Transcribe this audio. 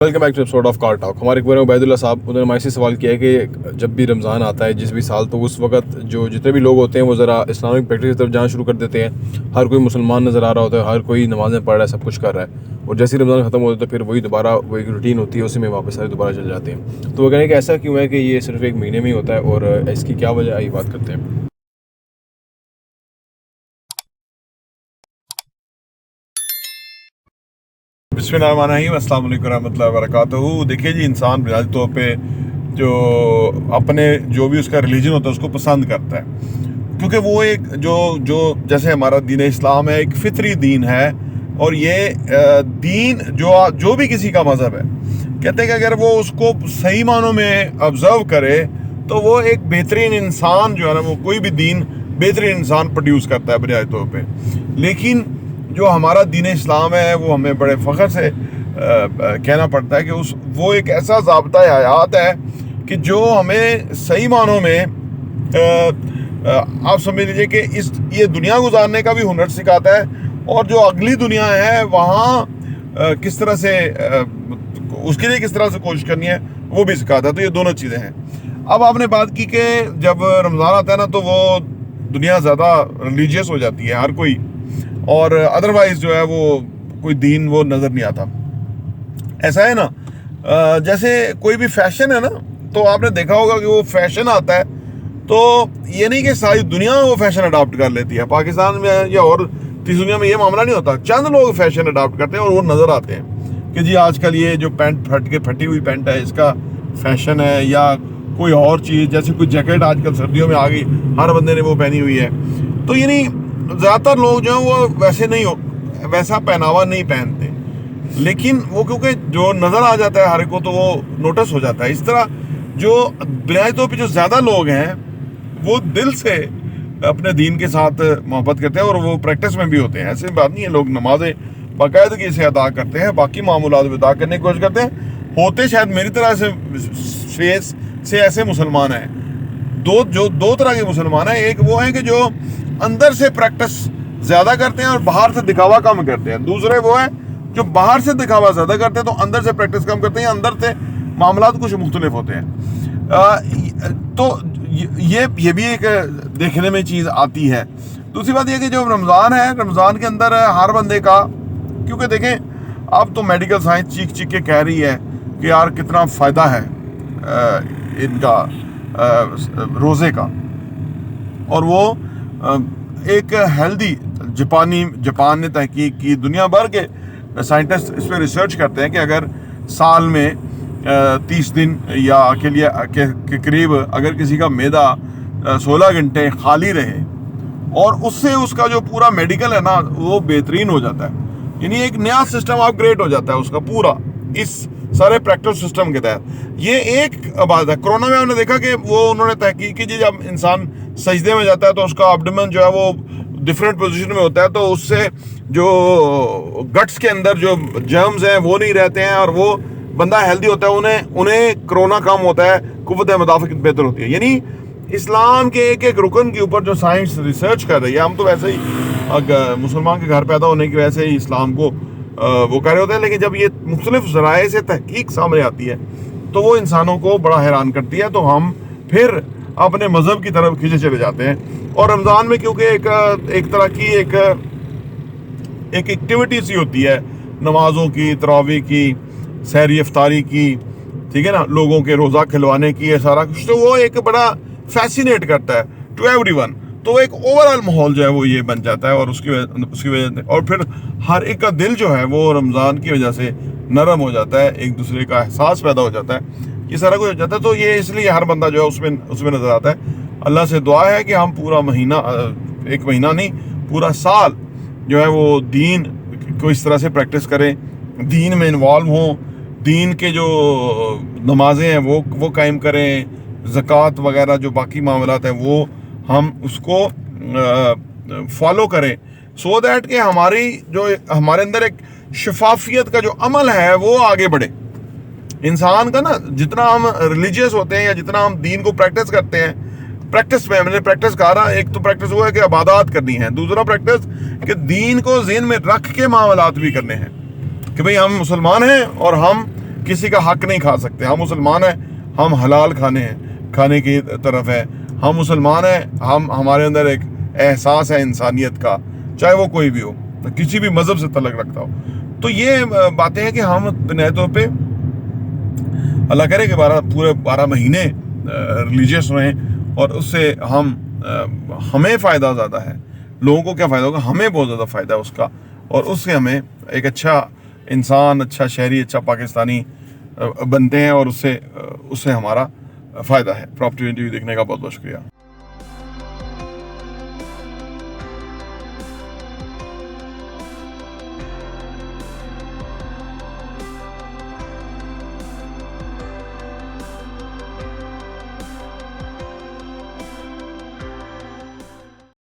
Welcome back to episode of car talk. ہمارے ایک Ubaidullah صاحب انہوں نے ہمارے سے سوال کیا ہے کہ جب بھی رمضان آتا ہے جس بھی سال تو اس وقت جو جتنے بھی لوگ ہوتے ہیں وہ ذرا اسلامک پریکٹس کی طرف جانا شروع کر دیتے ہیں. ہر کوئی مسلمان نظر آ رہا ہوتا ہے, ہر کوئی نمازیں پڑھ رہا ہے, سب کچھ کر رہا ہے, اور جیسے ہی رمضان ختم ہوتا ہے تو پھر وہی دوبارہ وہ ایک روٹین ہوتی ہے, اسی میں واپس سارے دوبارہ چل جاتے ہیں. تو وہ کہنے کہ ایسا کیوں ہے کہ یہ صرف ایک مہینے میں ہی ہوتا ہے اور اس کی کیا وجہ ہے, یہ بات کرتے ہیں. بسم اللہ الرحمن الرحیم. السلام علیکم ورحمۃ اللہ وبرکاتہ. دیکھیے جی, انسان بنیادی طور پہ جو اپنے جو بھی اس کا ریلیجن ہوتا ہے اس کو پسند کرتا ہے, کیونکہ وہ ایک جو جیسے ہمارا دین اسلام ہے ایک فطری دین ہے, اور یہ دین جو بھی کسی کا مذہب ہے کہتے ہیں کہ اگر وہ اس کو صحیح معنوں میں آبزرو کرے تو وہ ایک بہترین انسان جو ہے نا, وہ کوئی بھی دین بہترین انسان پروڈیوس کرتا ہے بنیادی طور پہ. لیکن جو ہمارا دین اسلام ہے وہ ہمیں بڑے فخر سے کہنا پڑتا ہے کہ وہ ایک ایسا ضابطۂ حیات ہے کہ جو ہمیں صحیح معنوں میں آپ سمجھ لیجیے کہ یہ دنیا گزارنے کا بھی ہنر سکھاتا ہے, اور جو اگلی دنیا ہے وہاں کس طرح سے اس کے لیے کس طرح سے کوشش کرنی ہے وہ بھی سکھاتا ہے. تو یہ دونوں چیزیں ہیں. اب آپ نے بات کی کہ جب رمضان آتا ہے نا تو وہ دنیا زیادہ ریلیجیس ہو جاتی ہے ہر کوئی, اور ادروائز جو ہے وہ کوئی دین وہ نظر نہیں آتا. ایسا ہے نا, جیسے کوئی بھی فیشن ہے نا, تو آپ نے دیکھا ہوگا کہ وہ فیشن آتا ہے تو یہ نہیں کہ ساری دنیا وہ فیشن اڈاپٹ کر لیتی ہے. پاکستان میں یا اور تیس دنیا میں یہ معاملہ نہیں ہوتا, چند لوگ فیشن اڈاپٹ کرتے ہیں اور وہ نظر آتے ہیں کہ جی آج کل یہ جو پینٹ پھٹی ہوئی پینٹ ہے اس کا فیشن ہے, یا کوئی اور چیز جیسے کوئی جیکٹ آج کل سردیوں میں آ گئی, ہر بندے نے وہ پہنی ہوئی ہے. تو یعنی زیادہ تر لوگ جو ہیں وہ ویسا پہناوا نہیں پہنتے, لیکن وہ کیونکہ جو نظر آ جاتا ہے ہر کو تو وہ نوٹس ہو جاتا ہے. اس طرح جو بنیادی طور پہ جو زیادہ لوگ ہیں وہ دل سے اپنے دین کے ساتھ محبت کرتے ہیں اور وہ پریکٹس میں بھی ہوتے ہیں. ایسے بات نہیں ہے, لوگ نمازیں باقاعدگی سے ادا کرتے ہیں, باقی معمولات بھی ادا کرنے کی کوشش کرتے ہیں. ہوتے شاید میری طرح سے ایسے مسلمان ہیں, دو طرح کے مسلمان ہیں. ایک وہ ہیں کہ جو اندر سے پریکٹس زیادہ کرتے ہیں اور باہر سے دکھاوا کم کرتے ہیں. دوسرے وہ ہیں جو باہر سے دکھاوا زیادہ کرتے ہیں تو اندر سے پریکٹس کم کرتے ہیں, اندر سے معاملات کچھ مختلف ہوتے ہیں. تو یہ بھی ایک دیکھنے میں چیز آتی ہے. دوسری بات یہ کہ جو رمضان ہے, رمضان کے اندر ہر بندے کا, کیونکہ دیکھیں اب تو میڈیکل سائنس چیخ کے کہہ رہی ہے کہ یار کتنا فائدہ ہے ان کا روزے کا, اور وہ ایک ہیلدی جاپان نے تحقیق کی, دنیا بھر کے سائنٹسٹ اس پہ ریسرچ کرتے ہیں کہ اگر سال میں 30 دن یا کے قریب اگر کسی کا معدہ 16 گھنٹے خالی رہے اور اس سے اس کا جو پورا میڈیکل ہے نا وہ بہترین ہو جاتا ہے, یعنی ایک نیا سسٹم اپ گریڈ ہو جاتا ہے اس کا پورا اس سارے پریکٹس سسٹم کے تحت. یہ ایک بات ہے. کورونا میں ہم نے دیکھا کہ وہ انہوں نے تحقیق کی, جب انسان سجدے میں جاتا ہے تو اس کا ایبڈومن جو ہے وہ ڈفرینٹ پوزیشن میں ہوتا ہے, تو اس سے جو گٹس کے اندر جو جرمز ہیں وہ نہیں رہتے ہیں اور وہ بندہ ہیلدی ہوتا ہے, انہیں کرونا کم ہوتا ہے, قوت مدافعت بہتر ہوتی ہے. یعنی اسلام کے ایک ایک رکن کے اوپر جو سائنس ریسرچ کر رہی ہے, ہم تو ویسے ہی مسلمان کے گھر پیدا ہونے کی وجہ سے ہی اسلام کو وہ کر رہے ہوتے ہیں, لیکن جب یہ مختلف ذرائع سے تحقیق سامنے آتی ہے تو وہ انسانوں کو بڑا حیران کرتی ہے, تو ہم پھر اپنے مذہب کی طرف کھینچے چلے جاتے ہیں. اور رمضان میں کیونکہ ایک طرح کی ایک ایکٹیویٹی سی ہوتی ہے, نمازوں کی, تراویح کی, سحری افطاری کی, ٹھیک ہے نا, لوگوں کے روزہ کھلوانے کی, یہ سارا کچھ تو وہ ایک بڑا فیسینیٹ کرتا ہے ٹو ایوری ون. تو ایک اوور آل ماحول جو ہے وہ یہ بن جاتا ہے, اور اس کی وجہ سے اور پھر ہر ایک کا دل جو ہے وہ رمضان کی وجہ سے نرم ہو جاتا ہے, ایک دوسرے کا احساس پیدا ہو جاتا ہے, یہ سارا کچھ ہو جاتا ہے. تو یہ اس لیے ہر بندہ جو ہے اس میں نظر آتا ہے. اللہ سے دعا ہے کہ ہم پورا مہینہ, ایک مہینہ نہیں پورا سال جو ہے وہ دین کو اس طرح سے پریکٹس کریں, دین میں انوالو ہوں, دین کے جو نمازیں ہیں وہ قائم کریں, زکوٰۃ وغیرہ جو باقی معاملات ہیں وہ ہم اس کو فالو کریں, سو دیٹ کہ ہمارے اندر ایک شفافیت کا جو عمل ہے وہ آگے بڑھے. انسان کا نا جتنا ہم ریلیجیس ہوتے ہیں یا جتنا ہم دین کو پریکٹس کرتے ہیں, پریکٹس میں نے پریکٹس کہا رہا, ایک تو پریکٹس وہ ہے کہ عبادات کرنی ہے, دوسرا پریکٹس کہ دین کو ذہن میں رکھ کے معاملات بھی کرنے ہیں کہ بھئی ہم مسلمان ہیں اور ہم کسی کا حق نہیں کھا سکتے. ہم مسلمان ہیں, ہم حلال کھانے کی طرف ہے. ہم مسلمان ہیں, ہمارے اندر ایک احساس ہے انسانیت کا, چاہے وہ کوئی بھی ہو, کسی بھی مذہب سے تعلق رکھتا ہو. تو یہ باتیں ہیں کہ ہم بنیادی طور پہ اللہ کرے کہ پورے 12 مہینے ریلیجیس رہیں, اور اس سے ہمیں فائدہ زیادہ ہے. لوگوں کو کیا فائدہ ہوگا؟ ہمیں بہت زیادہ فائدہ ہے اس کا, اور اس سے ہمیں ایک اچھا انسان, اچھا شہری, اچھا پاکستانی بنتے ہیں, اور اس سے ہمارا فائدہ ہے. پراپرٹی دیکھنے کا بہت بہت شکریہ.